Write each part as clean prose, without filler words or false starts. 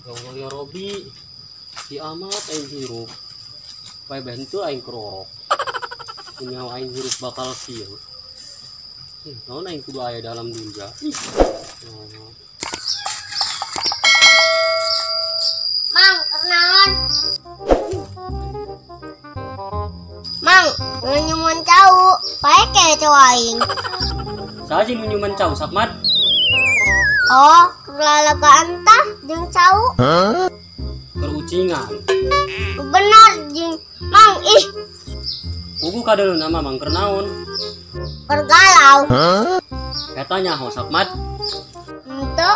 Ya Allah ya Robi, si amat aing hirup. Bae bentu aing kerorok. Punya aing hirup bakal sieu. Naon aing kudu aya dalam dunia. Mang, kenaon? Mang, nyumun cau, pae ke cau aing. Saji nu nyuman cau Sakmat. Oh, kelalagaan tah jeung cau. Kerucingan. Bener jeung Mang ih, Ugu kadeuleu nama Mang keur naon? pergalau. Eta nyaho Sakmat. Henteu,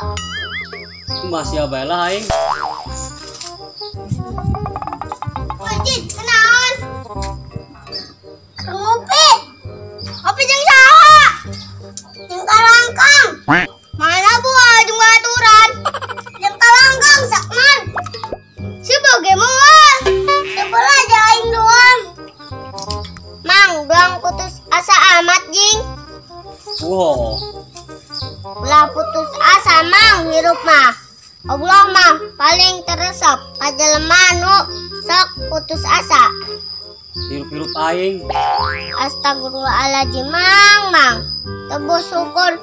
Masih bae lah aing. Wajib kenaon? Ngopi. Ngopi jeung saha? Jeung kalangkang. Mana buah jeung baturan? Jeung kalangkang Sakman. Sebagai moal. Sebelah aja aing doang. Mang, doang putus asa amat jing. Wow. Ulah putus asa Mang hirup mah. Allah mah paling teresep kajelema nu sok putus asa. Hirup-hirup aing. Astagfirullahaladzim Mang. Tebus syukur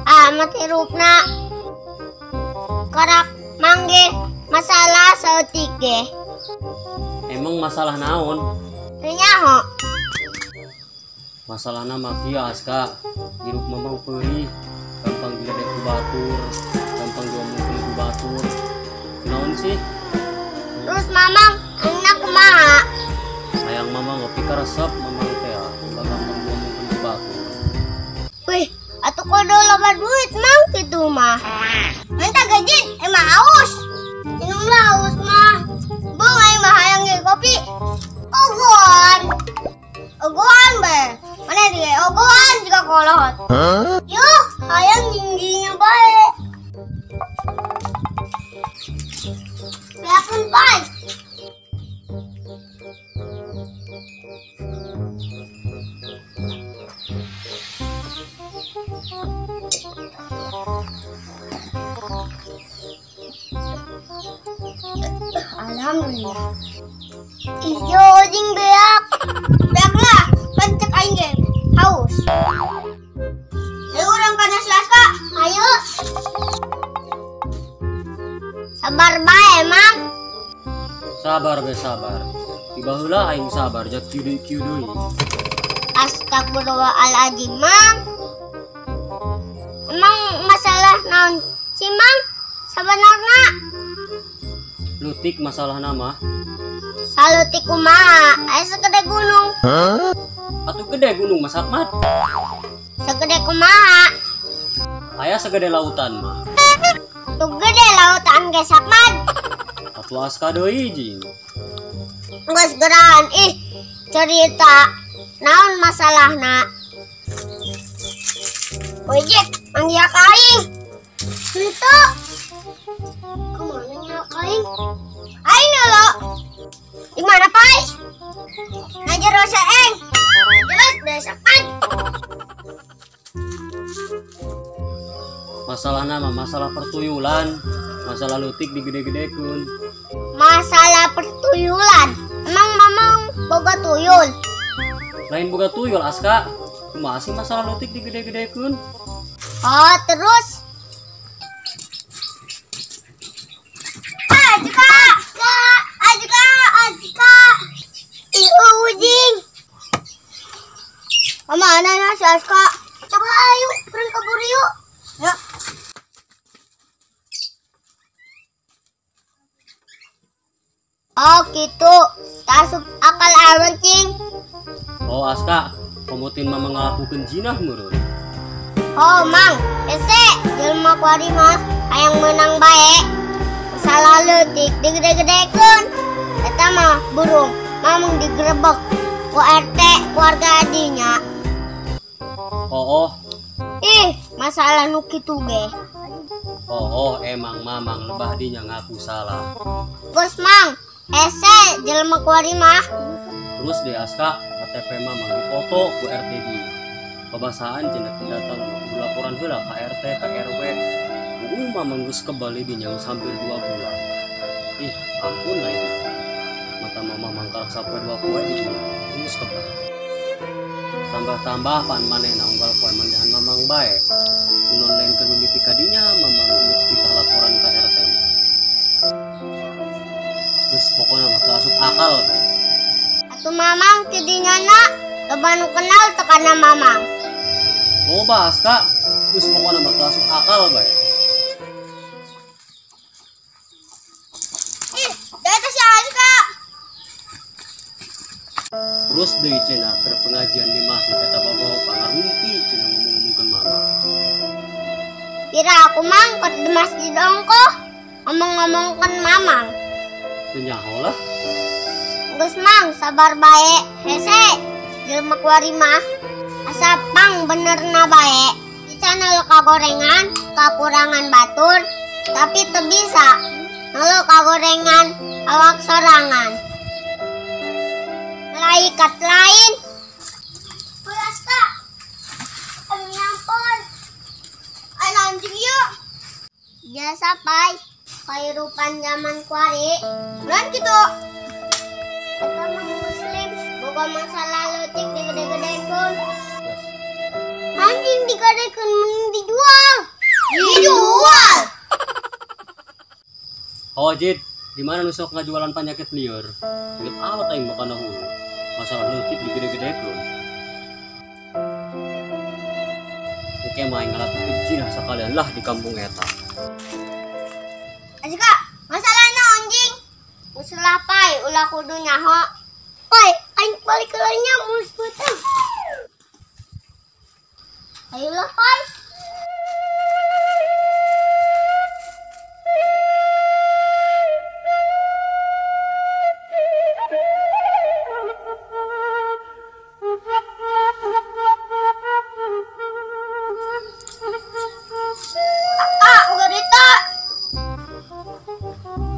amat hirupna. Karak mangge masalah saeutik ge. Emang masalah naon? Teu nyaho. Masalahna mah kieu Aska. Hirup mamang peurih, gampang diledek ku batur, gampang diomongkeun ku batur. Naon sih? Terus Mamang aingna kumaha? Sayang mama ngopi karesep mamang teh ulah gampang diomongkeun ku batur. Wih, atuh kudu loba duit Mang kitu mah. Minta gaji emang haus. Minum lah haus mah. Bung aing mah hayang ge kopi. Ogohan be. Mana dia ogohan juga kolot. Yuh, hayang tingginya bae. Biarpun bae. Alhamdulillah. Ijo jing beak. Beak lah, pencek aing ge. Haus. Ayo urang kana Laska. Ayo. Sabar bae, Mang. Sabar be sabar. Tiba heula aing sabar jak kieu deui. Astagfirullahaladzim, Mang. Emang masalah naon si Mang? Sabenerna Lutik masalah nama. salutik kumaha? Aya segede gunung. Atuh gede gunung Mas Ahmad. Segede kumaha? Aya segede lautan mah. Tuh gede lautan ge Sakman. Atuh Aska deui jing. Geus gerahan ih cerita naon masalahna. Wejek manggiak aing. Henteu. Kemana nyak aing? Aing lo. Di mana pai? Ngajar rasa eng. Jelas besakan. Masalah nama masalah pertuyulan, masalah lutik digede-gedekeun. Masalah pertuyulan. Emang mamang boga tuyul? Lain boga tuyul Aska. Kumaha sih masalah lutik digede-gedekeun? Oh, terus kemana ya si Aska? Coba ayo, turun kabur yuk. Ya. Oh gitu, tasuk akal awan cing. Oh Aska, komutin mama ngalakukeun jinah meureun. Oh Mang, ese jelema kuari mah hayang menang bae. Salah leutik digede-gedekeun. Eta mah burung mamang digerebek ku RT keluarga adinya. Oh, Ih, masalah nu kitu ge. oh, emang mamang lebah dinya ngaku salah. Gus Mang, ese jelema kuari mah. Terus di Aska, KTP mamang dipoto ku RT di. Kebasahan cenah datang laporan heula ka RT ka RW. Mamang geus kembali dinyang sambil 2 bulan. Ih, ampun lah itu. Mata mama mangkal sampai 2 poe itu. Ini sekepah. Tambah-tambah pan maneh na unggal poe manggihan mamang bae. Unon lain keur mimiti kadinya mamang mimiti laporan ka RT. Terus pokoknya mah asup akal bae. Atuh mamang kidinya na loba nu kenal tekana mamang. Oh bahas kak. Terus pokoknya mah asup akal bae. Eta si Aska. Terus deui cenah keur pengajian di masjid eta bawa pangarumpi cenah ngomong-ngomongkeun mama. Kira aku mang ke di masjid ongko ngomong-ngomongkeun mamang. Teu nyaho lah. Geus mang sabar bae hese jelema kuari mah asa pang benerna bae bisa nalo kagorengan kakurangan batur tapi teu bisa nalo kagorengan awak sorangan malaikat lain pulas kak aduh nyampun ay lanjut yuk biasa pai kehidupan zaman kuari bulan gitu kita mau muslim boga masalah leutik digede-gedekeun anjing digadekeun mending dijual Oh Jid, di mana nu sok ngajualan penyakit liar? Inget awat aing makan dahulu. Masalah leutik digede-gedekeun. Oke mah aing ngalat ujinah sakalian lah di kampung eta. Aja masalahna anjing usulah pai ulah kudu nyaho pai aing balik ke lainnya mulus beteng ayolah pai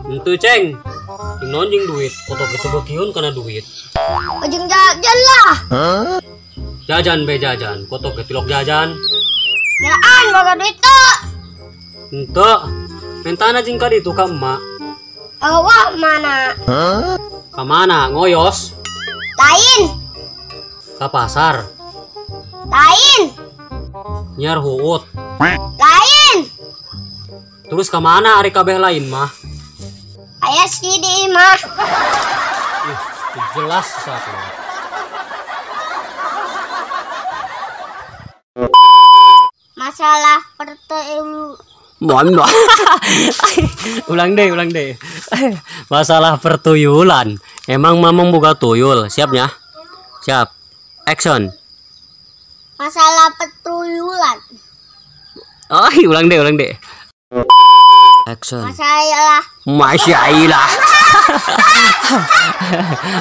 Itu ceng, nonjing duit, foto gitu bekiun karena duit. ujung jajan lah Jajan be jajan, foto ketilok jajan. nyeraan boga duit tuh Ente, mentana jingka itu ka emak. awak mana Kamana ngoyos? lain Ka pasar. lain Nyar huut. lain Terus kamana ari kabeh lain mah? ayah si di imah Ih, jelas satu. masalah pertelu Mohon ulang deh. Masalah pertuyulan. Emang mamang buka tuyul, siapnya? Siap. Action. masalah pertuyulan Oh, ulang deh. Action. masalah Masya Allah.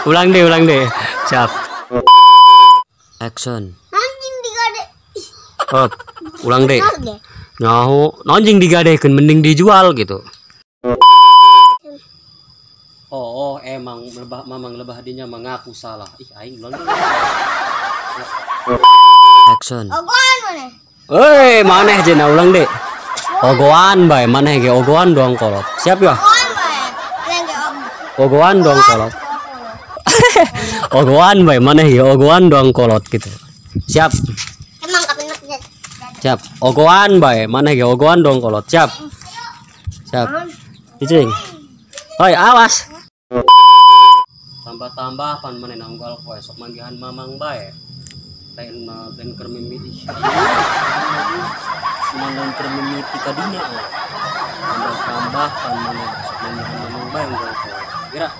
ulang deh. Siap. Action. anjing digade Oh, ulang deh. bener deh Nyaho, nonjing digadekeun mending dijual gitu. Oh, emang mamang lebah dinya mengaku salah. Ih, aing ulang deh. Action. ogoan mana Maneh cenah ulang deh. Ogoan bae, maneh ge ogoan doang kolot. Siap ya? ogoan bae lenge Ogoan doang kolot. Ogoan bae, maneh ge ogoan doang kolot gitu. Siap. emang kapinak deh Siap. Ogoan bae, maneh ge ogoan doang kolot. Siap. Cicing. Hoi, awas. Tambah-tambah pan maneh unggal poe sok manggihan mamang bae. Lain mah ben keur mimiti. Cuman keur mimiti kadinya. Tambah-tambah pan maneh sok manggihan mamang bae unggal poe. Gerak.